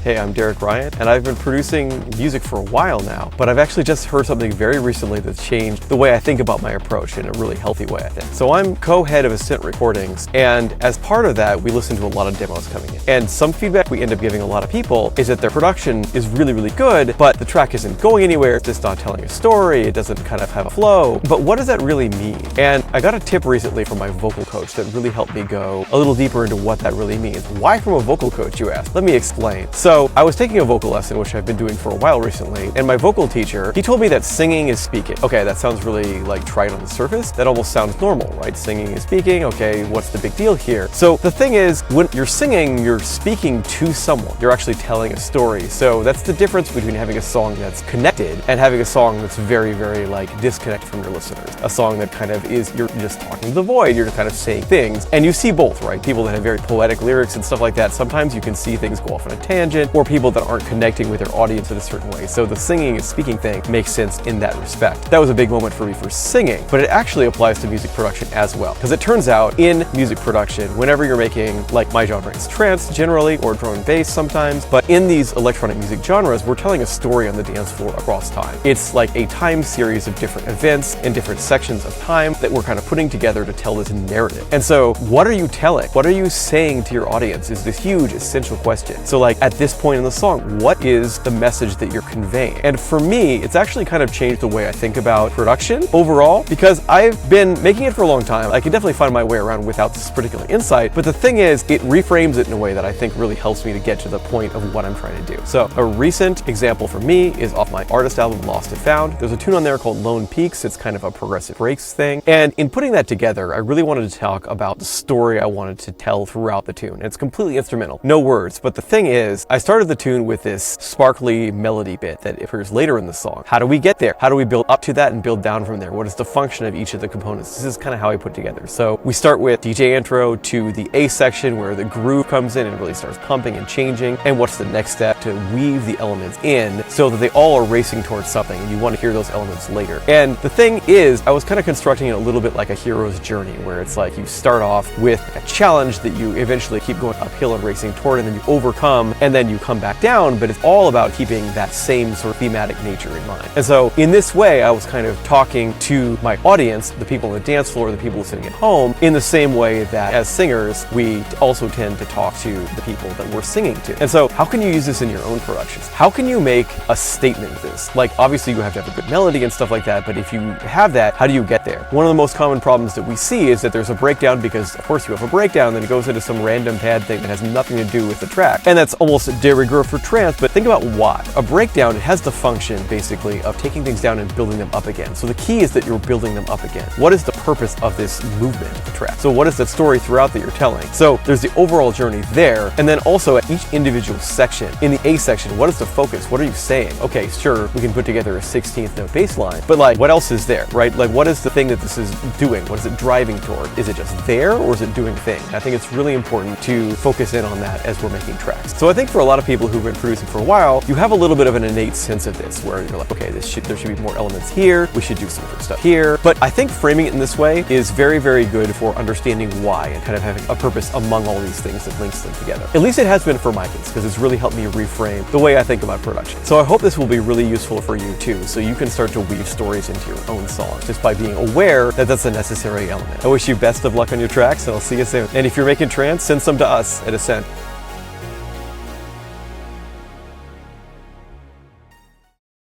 Hey, I'm Derek Ryan, and I've been producing music for a while now, but I've actually just heard something very recently that's changed the way I think about my approach in a really healthy way, I think. So I'm co-head of Ascent Recordings, and as part of that, we listen to a lot of demos coming in. And some feedback we end up giving a lot of people is that their production is really, really good, but the track isn't going anywhere, it's just not telling a story, it doesn't kind of have a flow. But what does that really mean? And I got a tip recently from my vocal coach that really helped me go a little deeper into what that really means. Why from a vocal coach, you ask? Let me explain. So I was taking a vocal lesson, which I've been doing for a while recently, and my vocal teacher, he told me that singing is speaking. Okay, that sounds really like trite on the surface. That almost sounds normal, right? Singing is speaking, okay, what's the big deal here? So the thing is, when you're singing, you're speaking to someone. You're actually telling a story. So that's the difference between having a song that's connected and having a song that's very, very like disconnected from your listeners. A song that kind of is, you're just talking to the void, you're kind of saying things. And you see both, right? People that have very poetic lyrics and stuff like that, sometimes you can see things go off on a tangent, or people that aren't connecting with their audience in a certain way. So the singing and speaking thing makes sense in that respect. That was a big moment for me for singing, but it actually applies to music production as well. Because it turns out in music production, whenever you're making, like my genre is trance generally, or drum and bass sometimes, but in these electronic music genres, we're telling a story on the dance floor across time. It's like a time series of different events in different sections of time that we're kind of putting together to tell this narrative. And so what are you telling? What are you saying to your audience is this huge essential question. So like at this point in the song, what is the message that you're conveying? And for me, it's actually kind of changed the way I think about production overall, because I've been making it for a long time. I can definitely find my way around without this particular insight, but the thing is, it reframes it in a way that I think really helps me to get to the point of what I'm trying to do. So a recent example for me is off my artist album, Lost and Found. There's a tune on there called Lone Peaks. It's kind of a progressive breaks thing. And in putting that together, I really wanted to talk about the story I wanted to tell throughout the tune. It's completely instrumental, no words. But the thing is, I started the tune with this sparkly melody bit that appears later in the song. How do we get there? How do we build up to that and build down from there? What is the function of each of the components? This is kind of how I put it together. So we start with DJ intro to the A section where the groove comes in and really starts pumping and changing. And what's the next step to weave the elements in so that they all are racing towards something, and you want to hear those elements later. And the thing is, I was kind of constructing it a little bit like a hero's journey, where it's like you start off with a challenge that you eventually keep going uphill and racing toward, and then you overcome, and then you come back down, but it's all about keeping that same sort of thematic nature in mind. And so in this way, I was kind of talking to my audience, the people on the dance floor, the people listening at home, in the same way that as singers, we also tend to talk to the people that we're singing to. And so how can you use this in your own productions? How can you make a statement with this? Like, obviously you have to have a good melody and stuff like that, but if you have that, how do you get there? One of the most common problems that we see is that there's a breakdown because, of course, you have a breakdown, then it goes into some random pad thing that has nothing to do with the track. And that's almost de rigueur for trance, but think about why. A breakdown has the function, basically, of taking things down and building them up again. So the key is that you're building them up again. What is the purpose of this movement of the track? So what is that story throughout that you're telling? So there's the overall journey there, and then also at each individual section. In the A section, what is the focus? What are you saying? Okay, sure, we can put together a 16th note bass line, but like, what else is there, right? Like, what is the thing that this is doing? What is it driving toward? Is it just there, or is it doing things? I think it's really important to focus in on that as we're making tracks. So I think for a lot of people who've been producing for a while, you have a little bit of an innate sense of this, where you're like, okay, there should be more elements here, we should do some different stuff here. But I think framing it in this way is very, very good for understanding why and kind of having a purpose among all these things that links them together. At least it has been for my case, because it's really helped me reframe the way I think about production. So I hope this will be really useful for you too, so you can start to weave stories into your own songs just by being aware that that's a necessary element. I wish you best of luck on your tracks, and I'll see you soon. And if you're making trance, send some to us at Ascent.